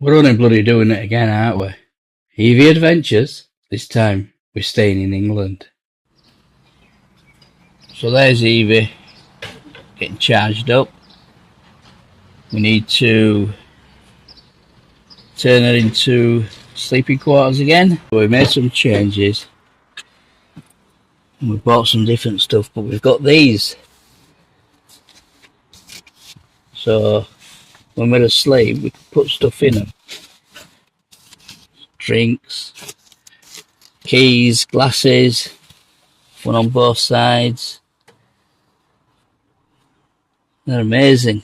We're only bloody doing it again, aren't we? EVie Adventures. This time, we're staying in England. So there's EVie getting charged up. We need to turn her into sleeping quarters again. We've made some changes. And we've bought some different stuff, but we've got these. So when we're asleep, we can put stuff in them. Drinks, keys, glasses, one on both sides. They're amazing.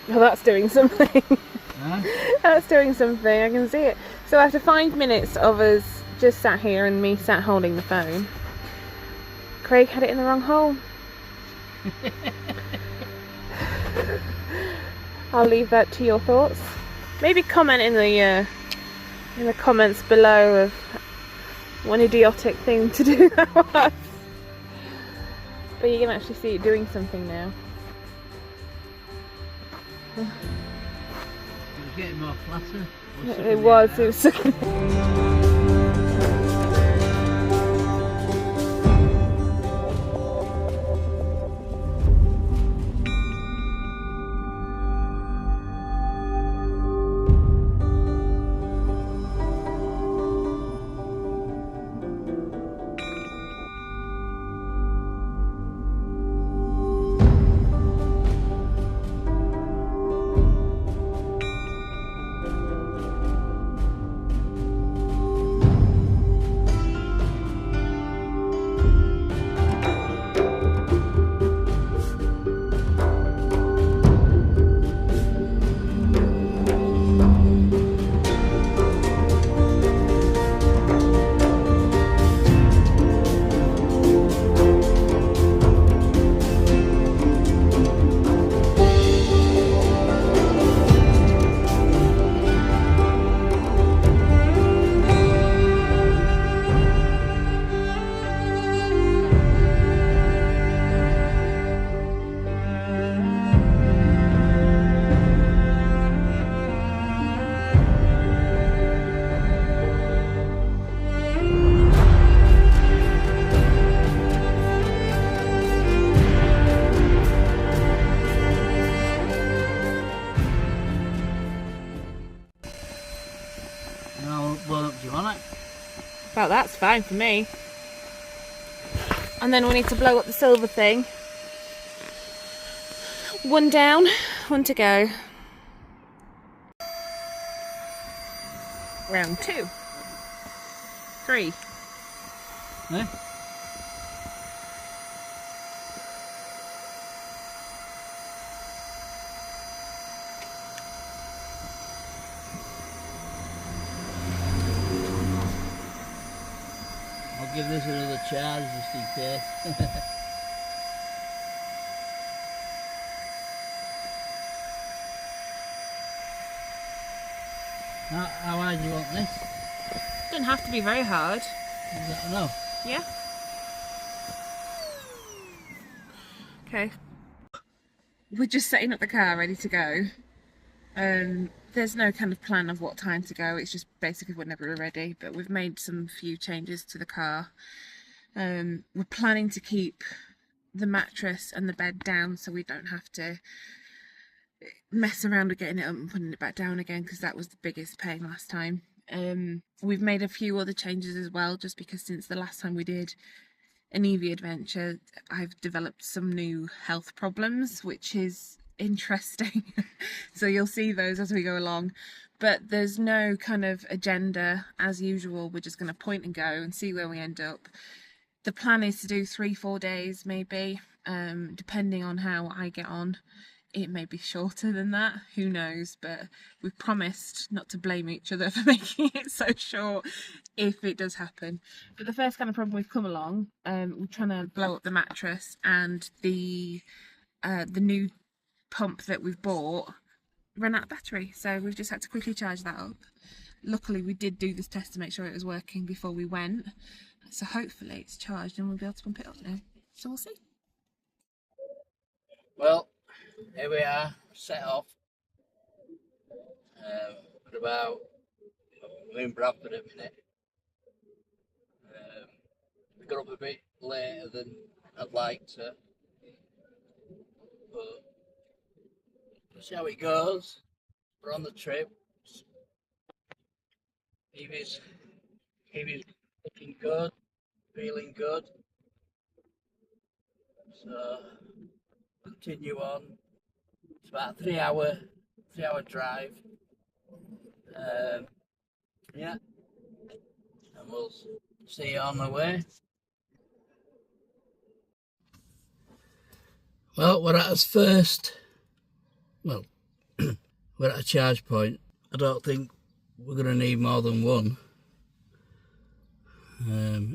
Well, that's doing something. Huh? That's doing something, I can see it. So after 5 minutes of us just sat here and me sat holding the phone, Craig had it in the wrong hole. I'll leave that to your thoughts. Maybe comment in the comments below of what an idiotic thing to do that was. But you can actually see it doing something now. It was getting more flatter. It was sucking. Well, that's fine for me. And then we need to blow up the silver thing. One down, one to go. Round 2. 3. Eh? I'll give this another charge just in case. How hard do you want this? Doesn't have to be very hard. Is that enough? Yeah. Okay. We're just setting up the car ready to go. There's no kind of plan of what time to go. It's just basically whenever we're ready. But we've made some few changes to the car. We're planning to keep the mattress and the bed down so we don't have to mess around with getting it up and putting it back down again, because that was the biggest pain last time. We've made a few other changes as well, just because since the last time we did an EVie adventure, I've developed some new health problems, which is interesting. So you'll see those as we go along, but there's no kind of agenda as usual. We're just going to point and go and see where we end up. The plan is to do 3-4 days maybe, depending on how I get on. It may be shorter than that, who knows, but we've promised not to blame each other for making it so short if it does happen. But the first kind of problem we've come along, we're trying to blow up the mattress, and the new pump that we've bought ran out of battery, so we've just had to quickly charge that up. Luckily we did do this test to make sure it was working before we went, so hopefully it's charged and we'll be able to pump it up now, so we'll see. Well, here we are, set off. We're about, we're in Bradford at the minute. We got up a bit later than I'd like to, but we'll see how it goes. We're on the trip. EVie's looking good, feeling good. So continue on. It's about a 3-hour drive. Yeah, and we'll see you on the way. Well, we're at us first. Well, we're at a charge point. I don't think we're going to need more than one.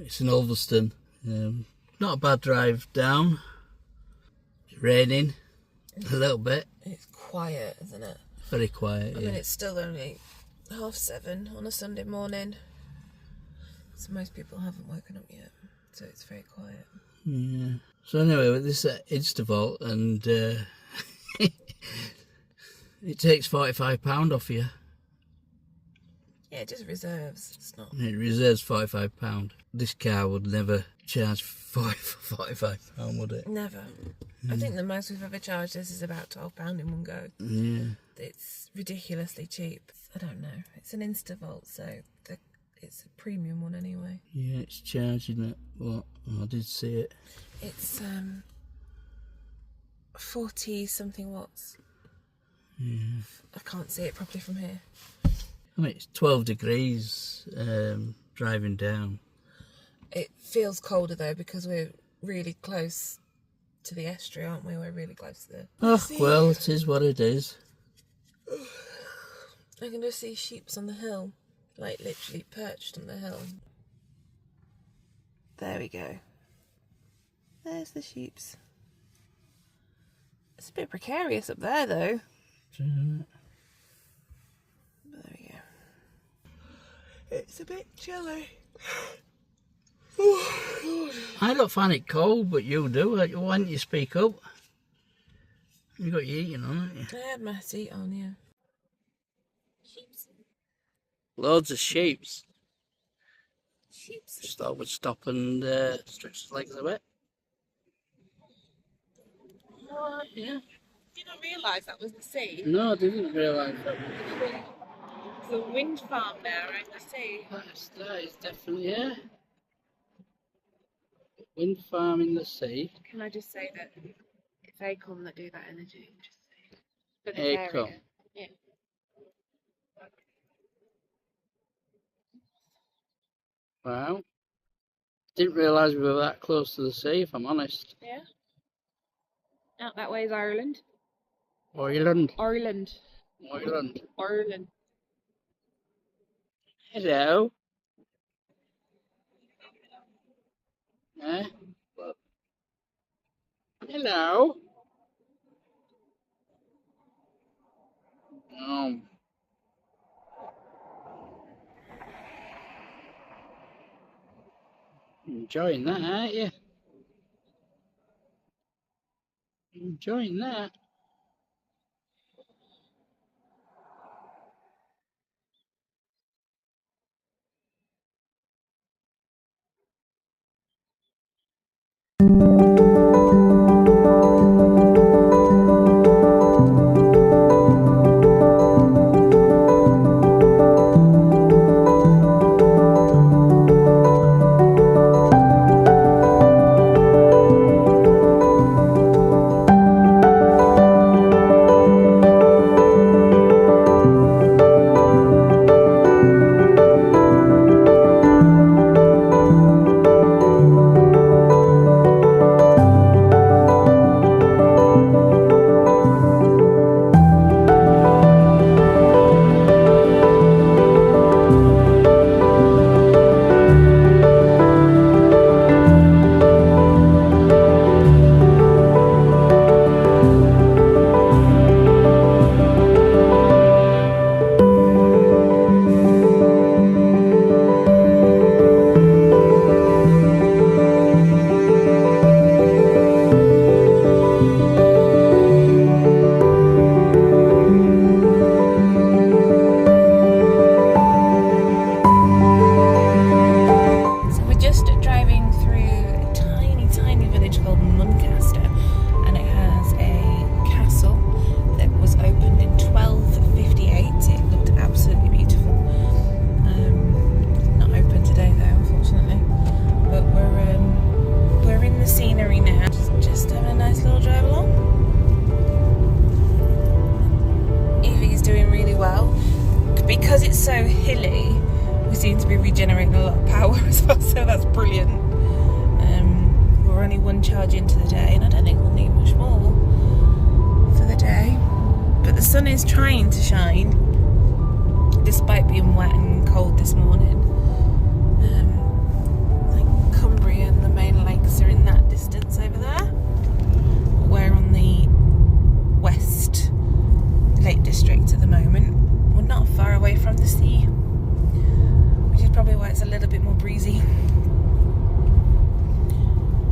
It's in Ulverston. Not a bad drive down. It's raining a little bit. It's quiet, isn't it? Very quiet. I mean, it's still only 6:30 on a Sunday morning, so most people haven't woken up yet, so it's very quiet. Yeah. So anyway, this is Instavolt, and it takes £45 off you. Yeah, it just reserves. It's not. It reserves £45. This car would never charge £45, would it? Never. I think the most we've ever charged this is about £12 in one go. Yeah. It's ridiculously cheap. I don't know. It's an Instavolt, so it's a premium one anyway. Yeah, it's charging at what? Oh, I did see it. It's 40 something watts. Yeah. I can't see it properly from here. I mean, it's 12 degrees driving down. It feels colder though because we're really close to the estuary, aren't we? We're really close to the... Oh, well, it is what it is. I can just see sheeps on the hill, like literally perched on the hill. There we go. There's the sheeps. It's a bit precarious up there though. There we go. It's a bit chilly. I don't find it cold, but you do. Why don't you speak up? You got your eating on, haven't you? I had my seat on, yeah. Sheeps. Loads of sheeps. Sheeps. Just thought we'd stop and stretch his legs a bit. Oh, yeah. Did you not realise that was the sea? No, I didn't realise that was the sea. There's a wind farm there in the sea. That is definitely, yeah. Wind farm in the sea. Can I just say that it's Acorn that do that energy? Just say. For this Acorn. area. Yeah. Wow. Didn't realise we were that close to the sea, if I'm honest. Yeah. Out that way is Ireland. Ireland. Ireland. Ireland. Ireland. Hello. Eh? Hello. Enjoying that, aren't you? Enjoying that. Because it's so hilly, we seem to be regenerating a lot of power as well, so that's brilliant. We're only one charge into the day, and I don't think we'll need much more for the day. But the sun is trying to shine, despite being wet and cold this morning. Like Cumbria and the main lakes are in that distance over there. We're on the West Lake District at the moment. We're not far away from the sea, which is probably why it's a little bit more breezy.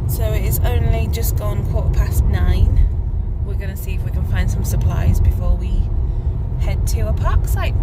So it is only just gone 9:15. We're going to see if we can find some supplies before we head to a park site.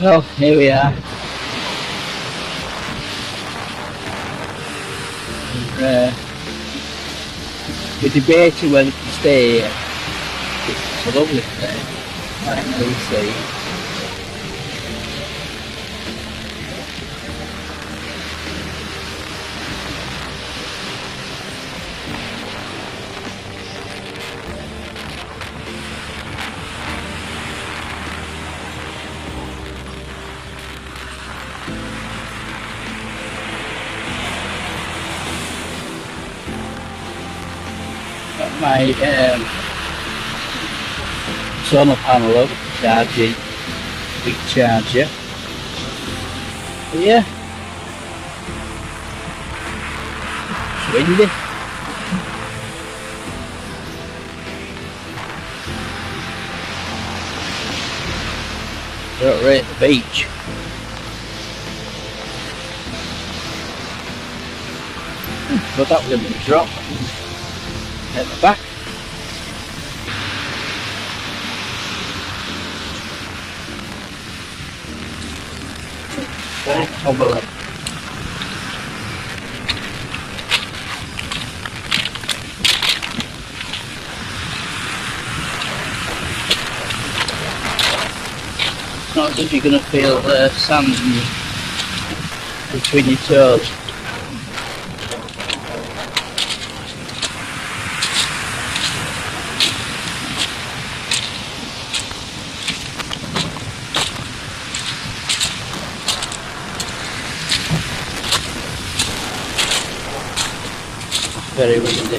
Well, here we are. We're debating whether to stay here. It's a lovely day. Like the sea. my solar panel up, charging, big charger. But yeah, it's windy. Don't rate the beach. But that was a bit of a drop at the back. Very wobbly. It's not as if you're going to feel sand between your toes. Very windy.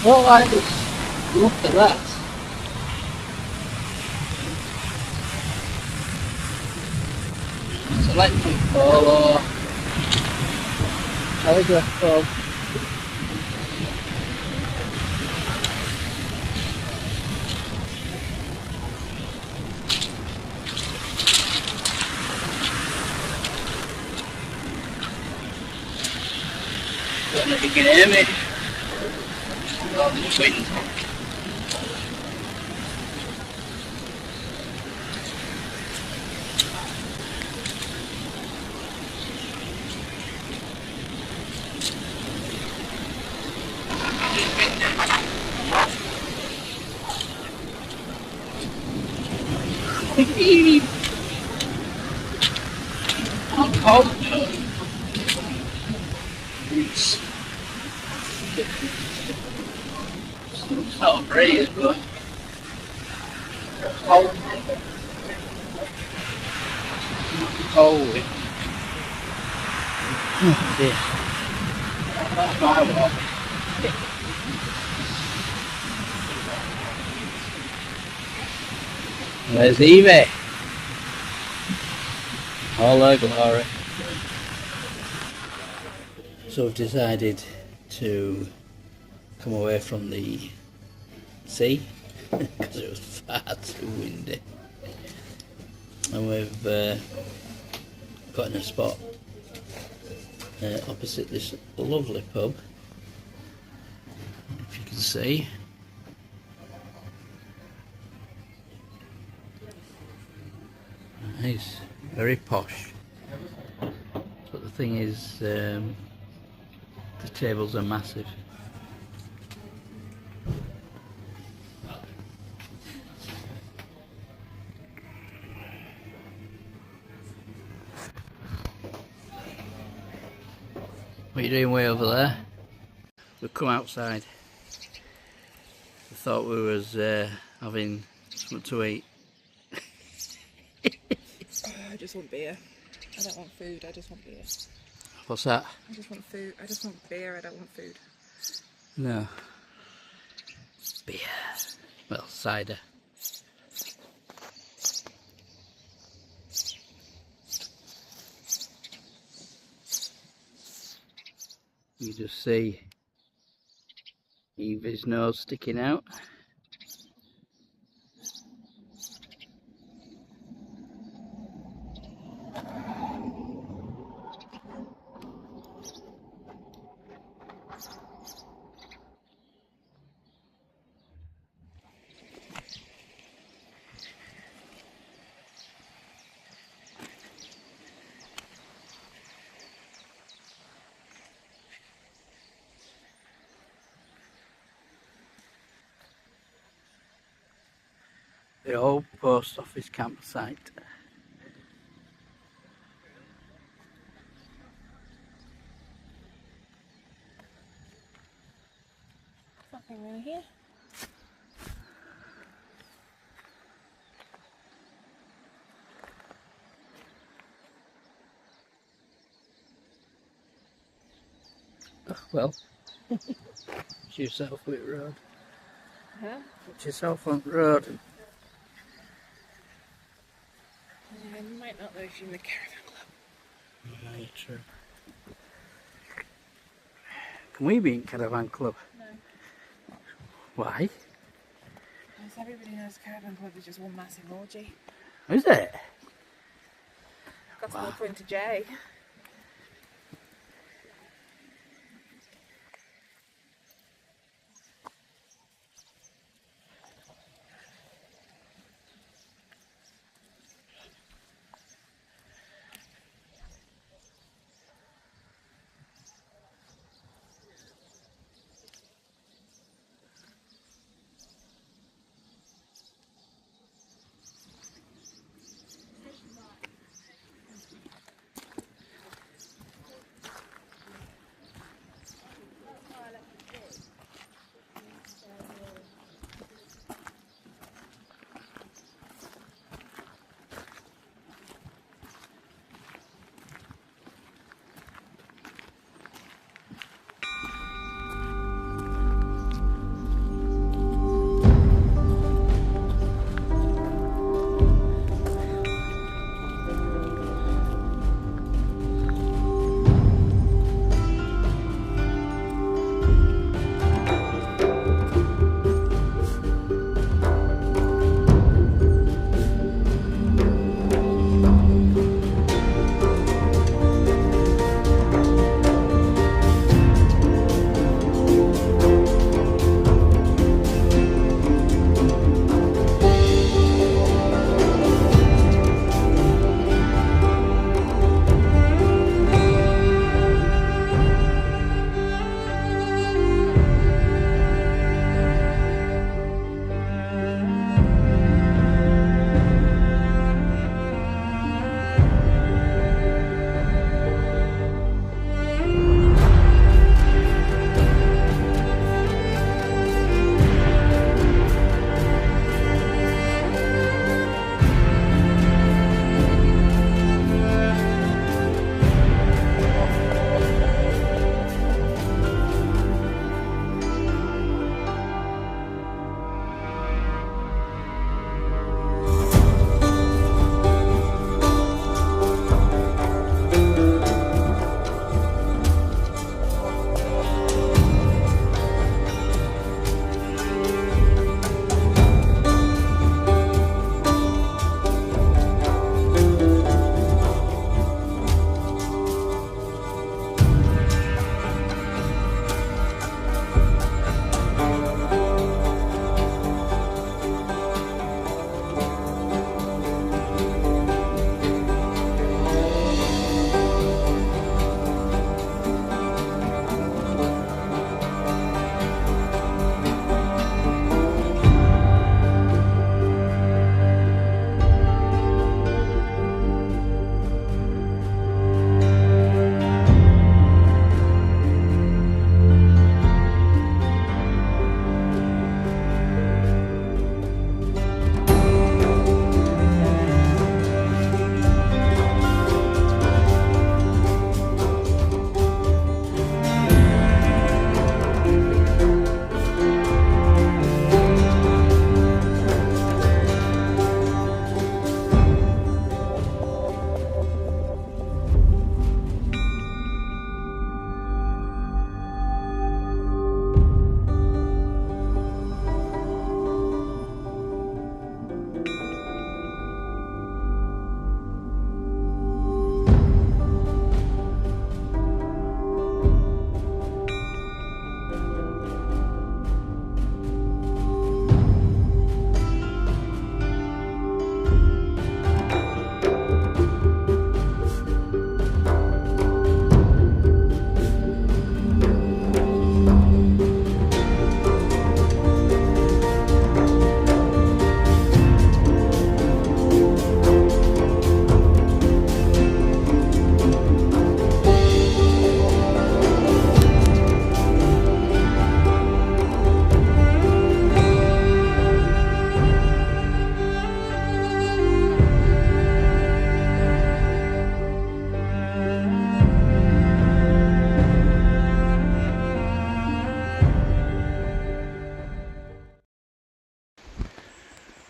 Well, I just look at that. It's electric pole or telegraph pole. Don't know if you can hear me. Oh, there's wind. I'm cold. It's not a breeze, but cold. Cold. Oh dear. That's my walk. There's EVie. All her glory. So we've decided to come away from the sea because it was far too windy, and we've got in a spot opposite this lovely pub, if you can see. It's very posh, but the thing is the tables are massive. What are you doing way over there? We've come outside. We thought we was having something to eat. I just want beer. I don't want food, I just want beer. What's that? I just want food. I just want beer, I don't want food. No. Beer. Well, cider. You just see EVie's nose sticking out. The old post office campsite. Nothing really here. Well, watch yourself with road. Huh? Watch yourself on the road. Yeah, you might not though if you're in the caravan club. Right, true. Can we be in caravan club? No. Why? Because everybody knows caravan club is just one massive orgy. Is it? Got to go for into J.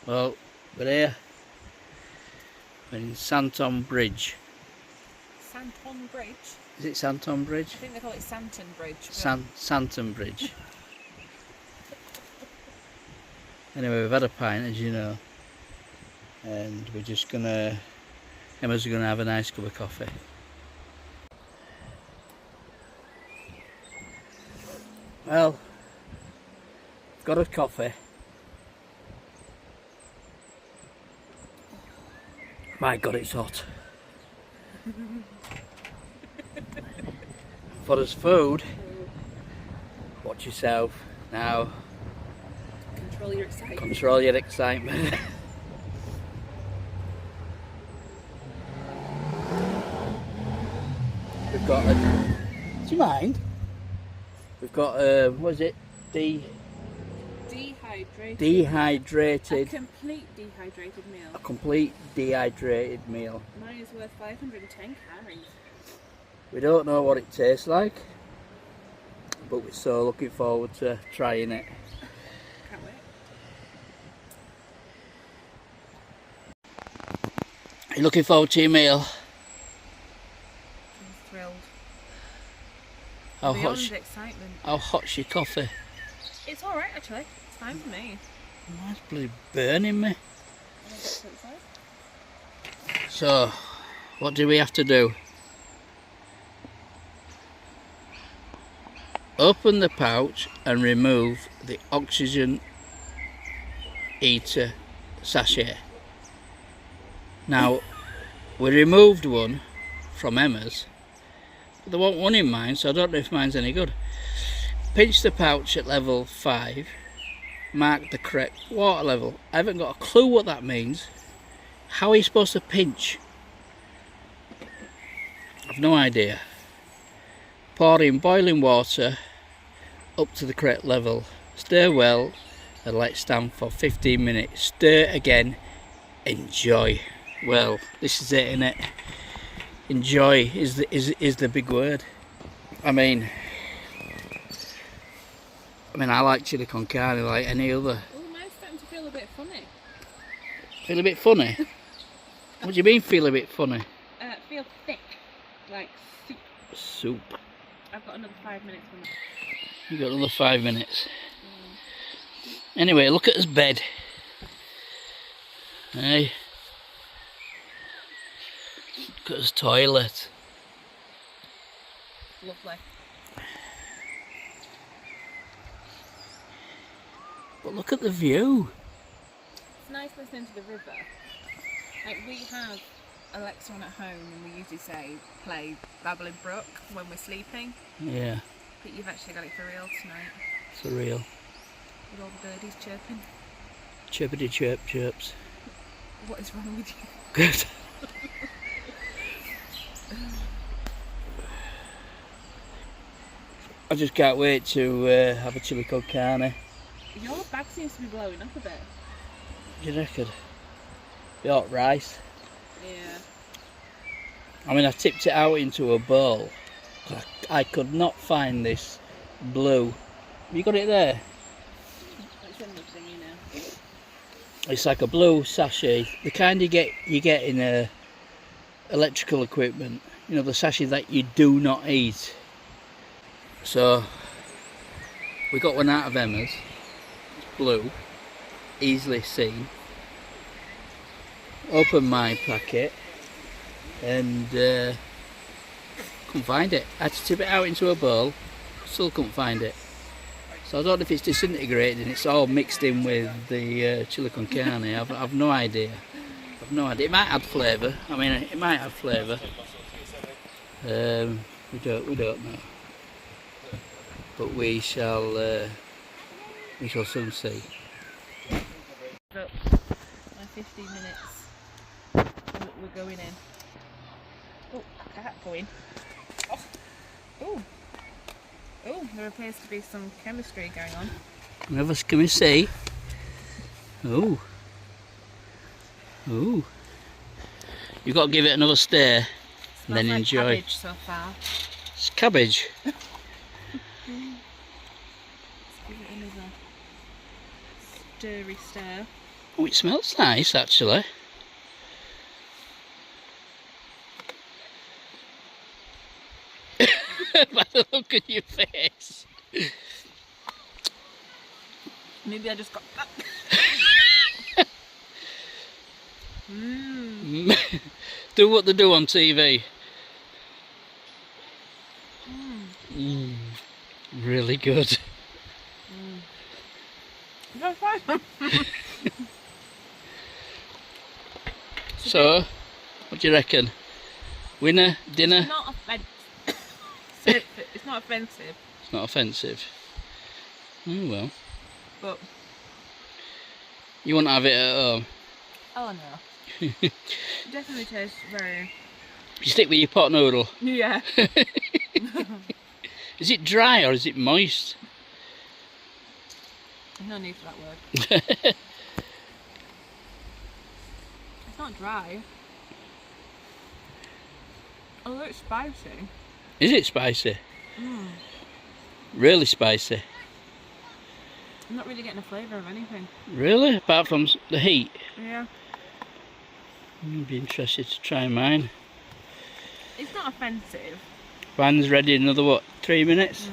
Well, we're here. We're in Santon Bridge. Santon Bridge? Is it Santon Bridge? I think they call it Santon Bridge. Santon Bridge. Anyway, we've had a pint, as you know. And we're just gonna... Emma's gonna have a nice cup of coffee. Well, got a coffee. My God, it's hot. For us food, watch yourself. Now, Control your excitement. control your excitement. We've got a... Do you mind? We've got a... What is it? Dehydrated. A complete dehydrated meal. A complete dehydrated meal. Mine is worth 510 calories. We don't know what it tastes like, but we're so looking forward to trying it. Can't wait. Are you looking forward to your meal? I'm thrilled. How Beyond hot's your coffee? It's alright actually. It's fine for me. Mine's bloody burning me. Wanna get to the side? So, what do we have to do? Open the pouch and remove the oxygen eater sachet. Now, we removed one from Emma's, but there wasn't one in mine, so I don't know if mine's any good. Pinch the pouch at level 5, mark the correct water level. I haven't got a clue what that means. How are you supposed to pinch? I've no idea. Pour in boiling water up to the correct level. Stir well and let stand for 15 minutes. Stir again. Enjoy. Well, this is it, innit? Enjoy is the big word. I mean, I like chili con carne like any other. Oh, mine's starting to feel a bit funny. Feel a bit funny? What do you mean feel a bit funny? Feel thick, like soup. Soup. I've got another 5 minutes on it. You got another 5 minutes. Anyway, look at his bed. Hey. Look at his toilet. Lovely. But look at the view. It's nice listening to the river. Like, we have Alexa on at home and we usually say play Babbling Brook when we're sleeping. Yeah, But you've actually got it for real tonight. it's real. With all the birdies chirping. Chirpity chirp chirps. What is wrong with you? Good. I just can't wait to have a chili con carne. Your bag seems to be blowing up a bit. Do you reckon? The hot rice. Yeah. I mean, I tipped it out into a bowl. I could not find this blue. Have you got it there? It's in the thingy now. It's like a blue sachet, the kind you get in electrical equipment. You know, the sachet that you do not eat. So we got one out of Emma's. It's blue, easily seen. Open my packet and couldn't find it. I had to tip it out into a bowl, still couldn't find it. So I don't know if it's disintegrated and it's all mixed in with the chili con carne. I've no idea. I've no idea. It might add flavour. I mean, it might add flavour. We don't know. But we shall soon see. But my 15 minutes. We're going in. Oh, cat going. Oh. Oh. Oh, there appears to be some chemistry going on. Can we see? Oh. Oh. You've got to give it another stir and then Smells like enjoy. Cabbage so far. It's cabbage. Let's give it another stirry stir. Oh, it smells nice actually. By the look at your face. Maybe I just got that. Do what they do on TV. Really good. So, what do you reckon? Winner, dinner? It's not offensive. It's not offensive. It's not offensive. Oh well. But you wouldn't have it at home? oh no. It definitely tastes very... You stick with your pot noodle? Yeah. Is it dry or is it moist? There's no need for that word. It's not dry. Although it's spicy. Is it spicy? Really spicy? I'm not really getting a flavour of anything. Really? Apart from the heat? Yeah. I'd be interested to try mine. It's not offensive. Mine's ready in another, what, 3 minutes?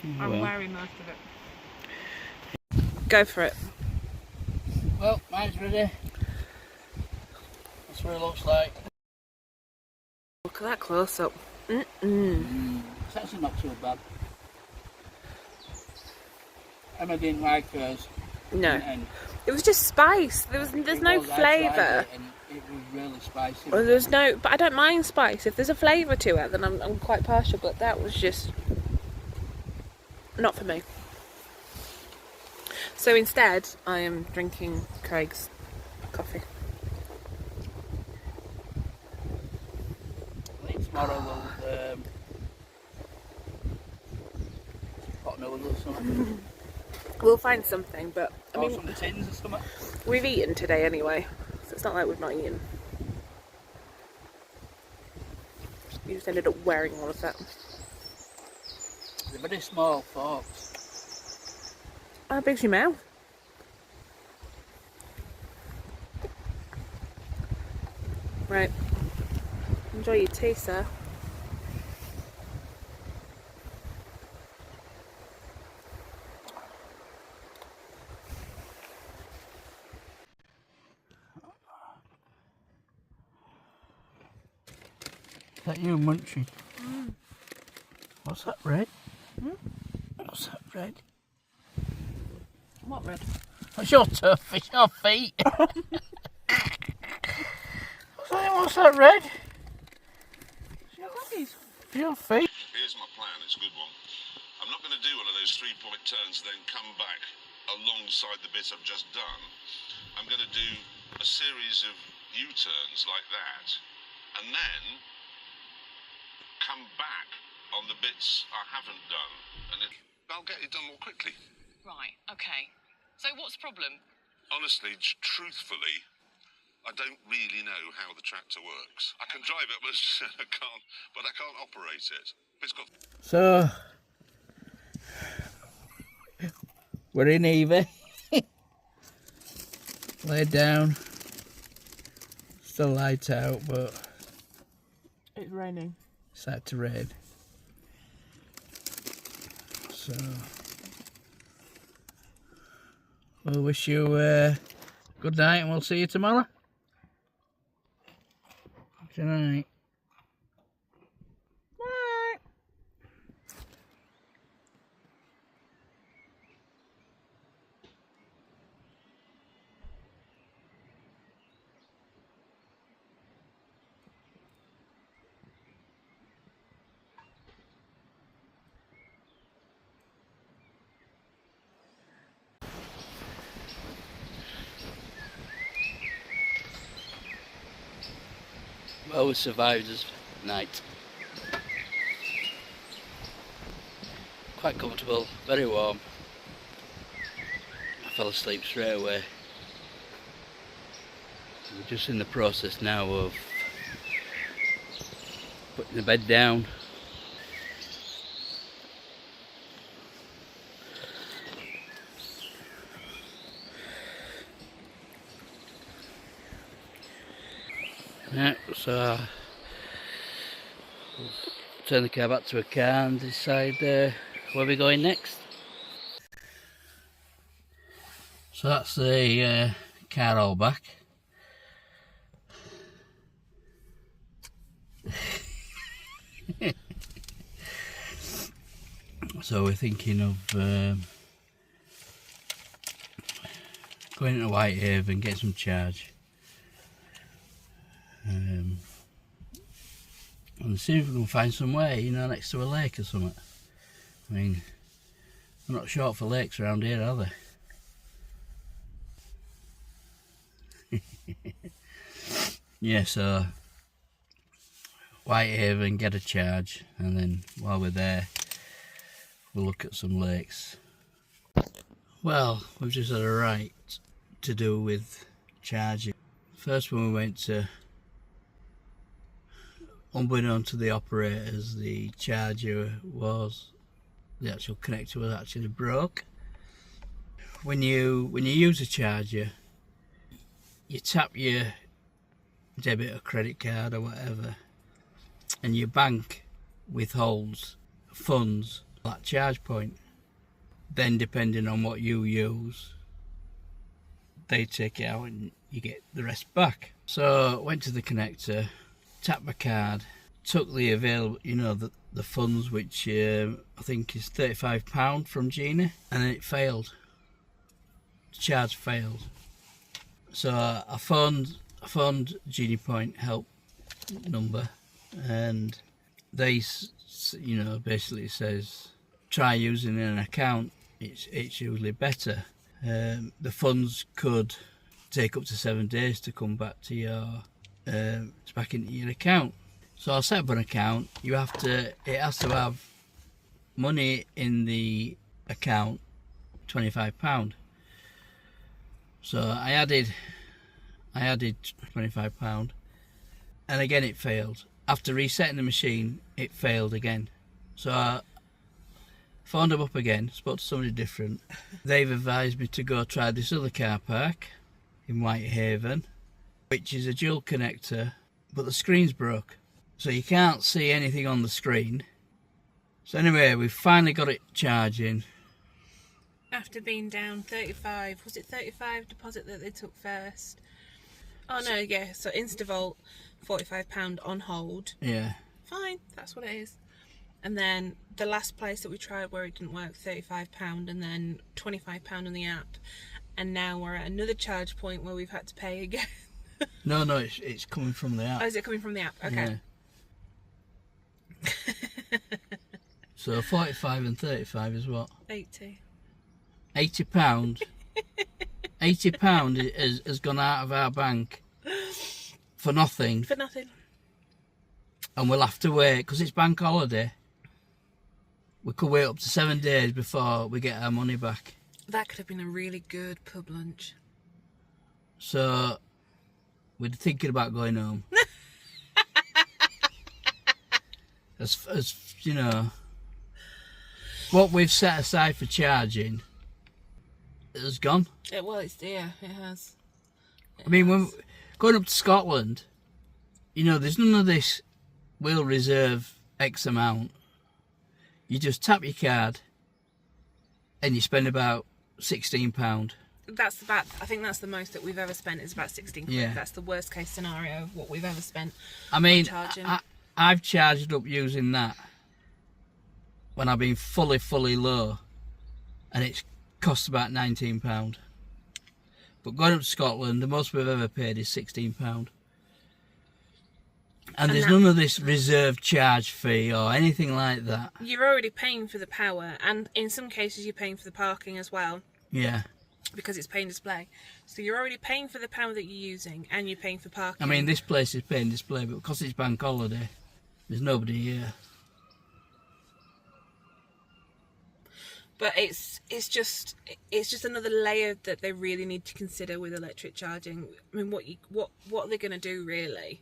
I'm Well. wearing most of it. Go for it. Well, mine's ready. That's what it looks like. Look at that close up. It's actually not too bad. Emma didn't like hers. No. And It was just spice. There's no I tried flavour. it and it was really spicy. Well, there's no, but I don't mind spice. If there's a flavour to it, then I'm quite partial. But that was just not for me. So instead, I am drinking Craig's coffee. I think tomorrow we'll pot noodles or something. We'll find something, but I Or mean, some tins or something. we've eaten today anyway, so it's not like we've not eaten. We just ended up wearing all of that. They're very small forks. How big's your mouth? Right. Enjoy your tea, sir. Is that you munching? What's that red? What's that red? What red? That's your turf, it's your feet. What's that red? Your feet. Here's my plan, it's a good one. I'm not going to do one of those 3-point turns then come back alongside the bit I've just done. I'm going to do a series of U-turns like that and then come back on the bits I haven't done and I'll get it done more quickly. Right, okay. So what's the problem? Honestly, truthfully, I don't really know how the tractor works. I can drive it, but I can't operate it. It's got... So, we're in EVie. Laid down. Still light out, but It's raining. it's started to rain. So, we'll wish you a good night and we'll see you tomorrow. Good night. Night. Well, we survived this night. Quite comfortable, very warm. I fell asleep straight away. We're just in the process now of putting the bed down. Yeah, so we'll turn the car back to a car and decide where we're going next. So that's the car all back. So we're thinking of going to Whitehaven, get some charge, and see if we can find somewhere, you know, next to a lake or something. I mean, we're not short for lakes around here, are they? Yeah, so Whitehaven, get a charge, and then while we're there, we'll look at some lakes. Well, we've just had a right to do with charging. First, when we went to, unbeknown to the operators, the charger was, the actual connector was actually broke. When you use a charger, you tap your debit or credit card or whatever, and your bank withholds funds at that charge point. Then, depending on what you use, they take it out and you get the rest back. So went to the connector, tapped my card, took the available, you know, the funds, which I think is £35 from Gina, and then it failed. The charge failed. So I phoned Genie Point help number, and they, you know, basically says try using an account. It's usually better. The funds could take up to 7 days to come back to your back into your account. So I'll set up an account. It has to have money in the account, £25. So I added £25, and again it failed. After resetting the machine, it failed again. So I phoned them up again, spoke to somebody different. They've advised me to go try this other car park in Whitehaven, which is a dual connector, but the screen's broke, so you can't see anything on the screen. So anyway, we've finally got it charging. After being down 35, was it 35 deposit that they took first? Oh no, yeah, so Instavolt, £45 on hold. Yeah. Fine, that's what it is. And then the last place that we tried where it didn't work, £35, and then £25 on the app. And now we're at another charge point where we've had to pay again. No, it's coming from the app. Oh, is it coming from the app? Okay. Yeah. So 45 and 35 is what? 80. £80. £80 has gone out of our bank for nothing. For nothing. And we'll have to wait, because it's bank holiday. We could wait up to 7 days before we get our money back. That could have been a really good pub lunch. So we're thinking about going home. as you know, what we've set aside for charging has gone. It has. I mean, when going up to Scotland, you know, there's none of this, we'll reserve X amount. You just tap your card and you spend about £16. I think that's the most that we've ever spent, is about 16 quid. Yeah. That's the worst case scenario of what we've ever spent. I mean, charging. I've charged up using that when I've been fully low, and it's cost about £19. But going up to Scotland, the most we've ever paid is £16. And there's none of this reserve charge fee or anything like that. You're already paying for the power, and in some cases you're paying for the parking as well. Yeah. Because it's pay and display. So you're already paying for the power that you're using, and you're paying for parking. I mean, this place is pay and display, but because it's bank holiday, there's nobody here. But it's just another layer that they really need to consider with electric charging. I mean, what are they going to do really?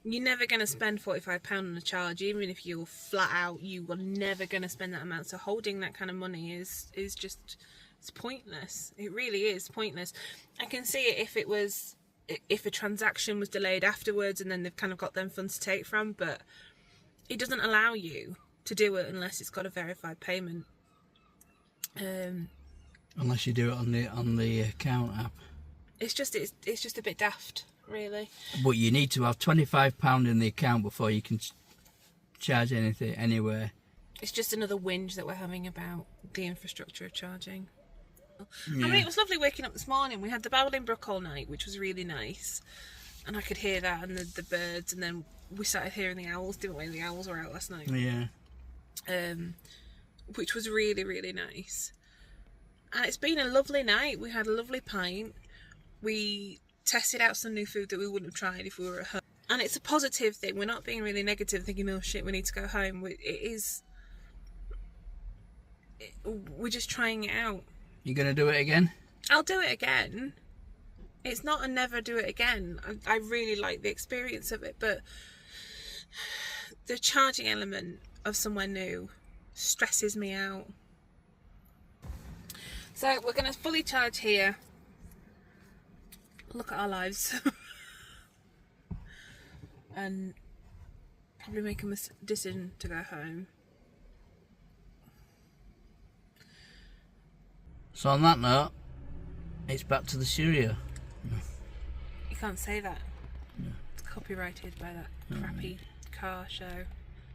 You're never going to spend £45 on a charge, even if you're flat out. You are never going to spend that amount. So holding that kind of money is just, it's pointless. It really is pointless. I can see it if it was if a transaction was delayed afterwards, and then they've kind of got them funds to take from, but it doesn't allow you to do it unless it's got a verified payment. Unless you do it on the account app. It's just a bit daft, really. But you need to have £25 in the account before you can charge anything anywhere. It's just another whinge that we're having about the infrastructure of charging. Yeah. I mean, it was lovely waking up this morning. We had the babbling brook all night, which was really nice, and I could hear that, and the birds, and then we started hearing the owls, didn't we? The owls were out last night. Yeah. Which was really, really nice. And it's been a lovely night. We had a lovely pint. We tested out some new food that we wouldn't have tried if we were at home. And it's a positive thing. We're not being really negative, thinking, oh shit, we need to go home. We're just trying it out. You gonna do it again? I'll do it again. It's not a never do it again. I really like the experience of it, but the charging element of somewhere new stresses me out. So we're going to fully charge here. Look at our lives. And probably make a decision to go home. So on that note, it's back to the studio. You can't say that. No. It's copyrighted by that crappy car show.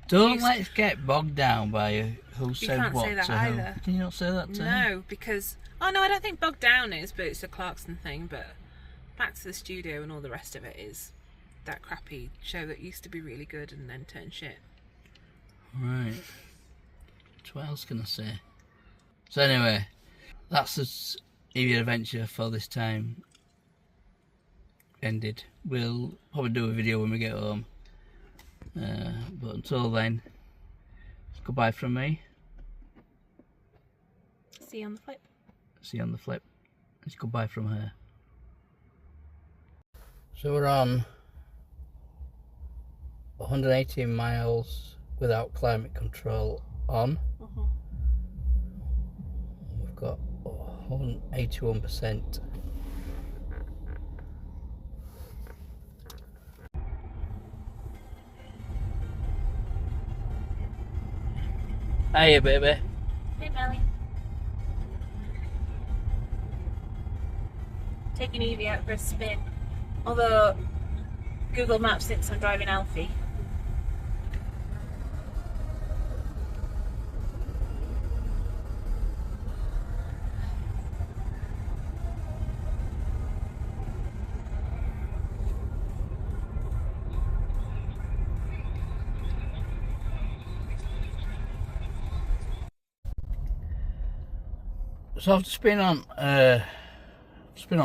Don't let's get bogged down by who said what to who. You can't say that either. Can you not say that to him? No, because... Oh no, I don't think bogged down is, but it's a Clarkson thing. But back to the studio and all the rest of it is that crappy show that used to be really good and then turned shit. Right. What else can I say? So anyway, that's the EVie adventure for this time ended. We'll probably do a video when we get home. But until then, goodbye from me. See you on the flip. See you on the flip. It's goodbye from her. So we're on 118 miles without climate control on. We've got 81%. Hiya, baby. Hey, Melly. Taking EVie out for a spin. Although Google Maps thinks I'm driving Alfie. So I've spin on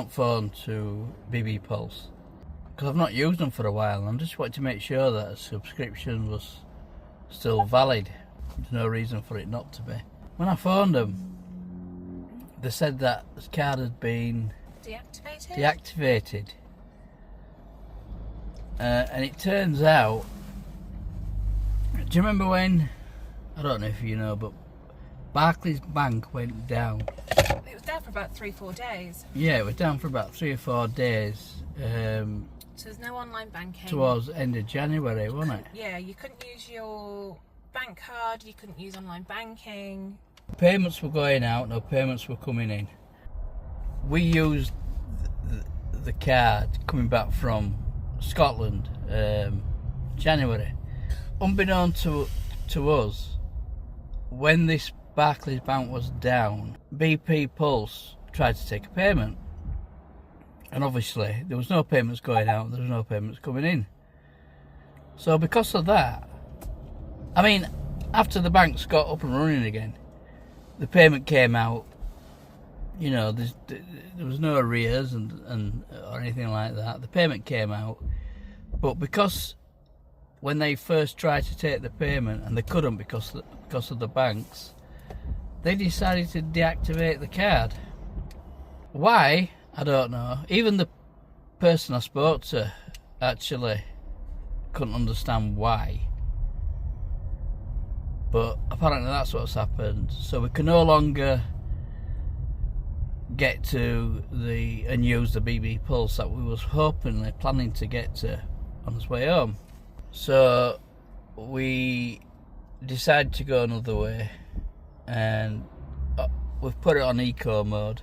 phone to BB Pulse because I've not used them for a while, and I'm just wanting to make sure that a subscription was still valid. There's no reason for it not to be. When I phoned them, they said that the card had been deactivated. And it turns out, do you remember when, I don't know if you know, but Barclays Bank went down. It was down for about 3-4 days. Yeah, it was down for about 3 or 4 days. So there's no online banking. Towards the end of January, wasn't it? Yeah, you couldn't use your bank card, you couldn't use online banking. Payments were going out, no payments were coming in. We used the card coming back from Scotland, January. Unbeknown to us, when this Barclays Bank was down, BP Pulse tried to take a payment, and obviously there was no payments going out, there was no payments coming in. So because of that, I mean, after the banks got up and running again, the payment came out. You know, there was no arrears and or anything like that. The payment came out, but because when they first tried to take the payment and they couldn't because of the banks, they decided to deactivate the card. Why? I don't know. Even the person I spoke to actually couldn't understand why. But apparently that's what's happened. So we can no longer get to and use the BB Pulse that we was planning to get to on his way home. So we decided to go another way, and we've put it on eco mode.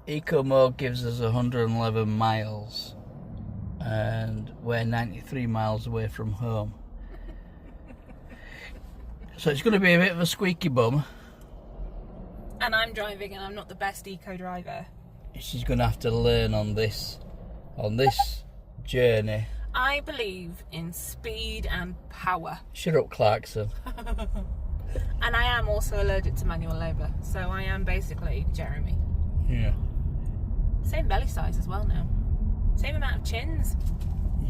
Eco mode gives us 111 miles, and we're 93 miles away from home. So it's going to be a bit of a squeaky bum. And I'm driving, and I'm not the best eco driver. She's going to have to learn on this journey. I believe in speed and power. Shut up, Clarkson. And I am also allergic to manual labour, so I am basically Jeremy. Yeah. Same belly size as well now. Same amount of chins.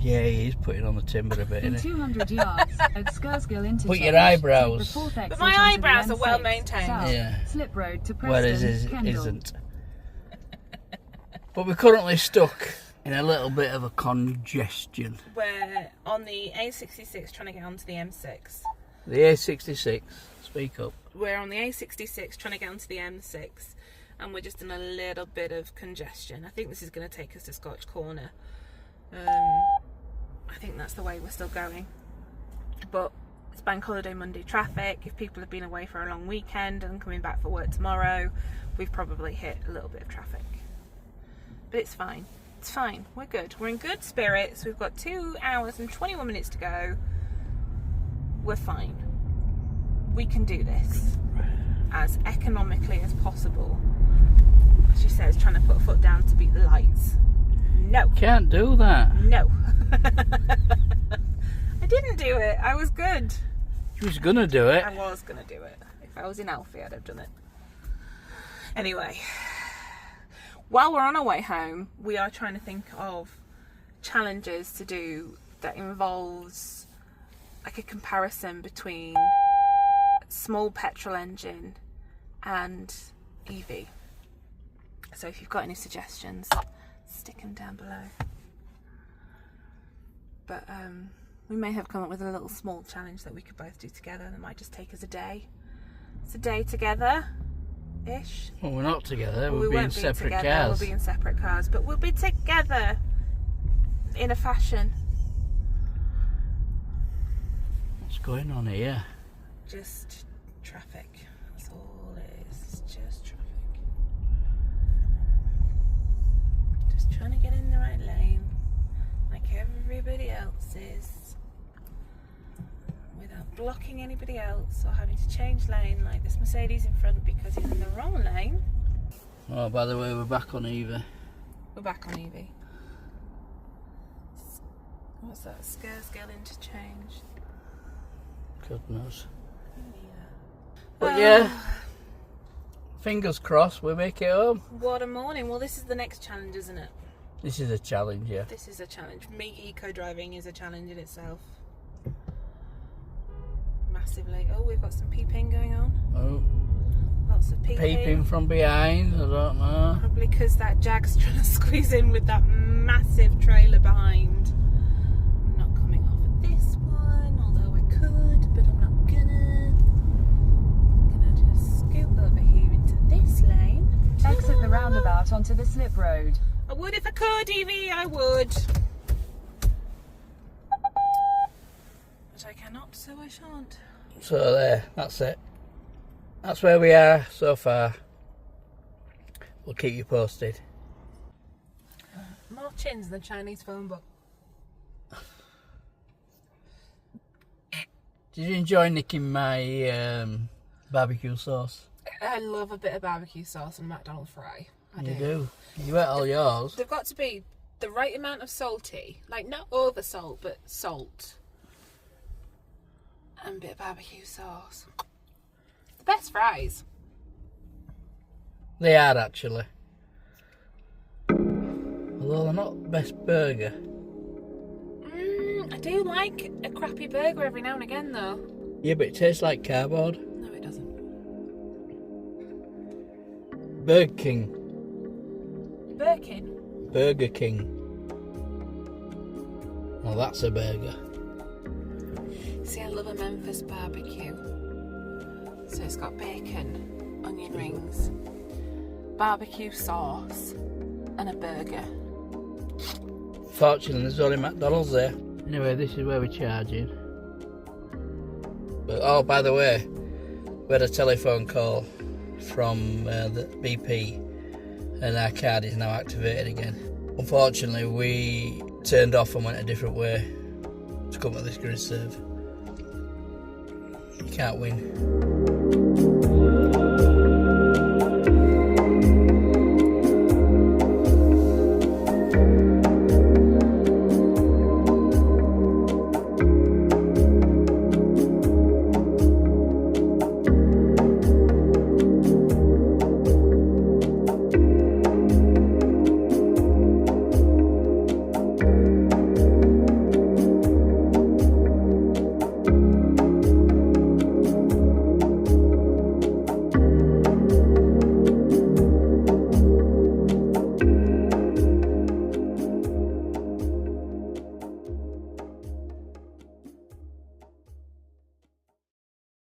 Yeah, he's putting on the timber a bit, In isn't he? 200 yards at Scarsgill interchange. Put your eyebrows. take the fourth exit But my onto the eyebrows are M6 well maintained. south, Yeah. Slip Road to Preston, Whereas his Kendal. isn't. But we're currently stuck in a little bit of a congestion. We're on the A66 trying to get onto the M6. The A66, speak up. We're on the A66 trying to get onto the M6, and we're just in a little bit of congestion. I think this is going to take us to Scotch Corner. I think that's the way we're still going. But it's Bank Holiday Monday traffic. If people have been away for a long weekend and coming back for work tomorrow, we've probably hit a little bit of traffic. But it's fine. It's fine. We're good. We're in good spirits. We've got 2 hours and 21 minutes to go. We're fine. We can do this as economically as possible. She says, trying to put a foot down to beat the lights. No. Can't do that. No. I didn't do it. I was good. She was gonna do it. I was going to do it. If I was in Alfie, I'd have done it. Anyway, while we're on our way home, we are trying to think of challenges to do that involves like a comparison between small petrol engine and EV. So if you've got any suggestions, stick them down below. But we may have come up with a little small challenge that we could both do together. That might just take us a day. It's a day together-ish. Well, we're not together. We We'll be in won't be separate together. cars. We'll be in separate cars, but we'll be together in a fashion. What's going on here? Just traffic. That's all it is. It's just traffic. Just trying to get in the right lane, like everybody else is, without blocking anybody else or having to change lane like this Mercedes in front because he's in the wrong lane. Oh, by the way, we're back on EVie. We're back on EVie. What's that? Scarsgill interchange. God knows. Yeah. But yeah, fingers crossed we make it home. What a morning. Well, this is the next challenge, isn't it? This is a challenge, yeah. This is a challenge. Me eco-driving is a challenge in itself. Massively. Oh, we've got some peeping going on. Oh, Lots of peeping. peeping from behind, I don't know. Probably because that Jag's trying to squeeze in with that massive trailer behind. I'm not coming off at this one, although I could, but I'm not gonna. I'm gonna just scoot over here into this lane. Exit the roundabout onto the Slip Road. I would if I could, Evie, I would. But I cannot, so I shan't. So there, that's it. That's where we are so far. We'll keep you posted. More chins than Chinese phone book. Did you enjoy nicking my barbecue sauce? I love a bit of barbecue sauce and McDonald's fry. I You do. You ate all yours. They've got to be the right amount of salty, like not over salt, but salt. And a bit of barbecue sauce. The best fries. They are actually. Although they're not the best burger. I do like a crappy burger every now and again though. Yeah, but it tastes like cardboard. No, it doesn't. Burger King. Birkin? Burger King. Well, that's a burger. See, I love a Memphis barbecue. So it's got bacon, onion rings, barbecue sauce, and a burger. Fortunately, there's only McDonald's there. Anyway, this is where we're charging. But, oh, by the way, we had a telephone call from the BP, and our card is now activated again. Unfortunately, we turned off and went a different way to come to this grid serve. You can't win.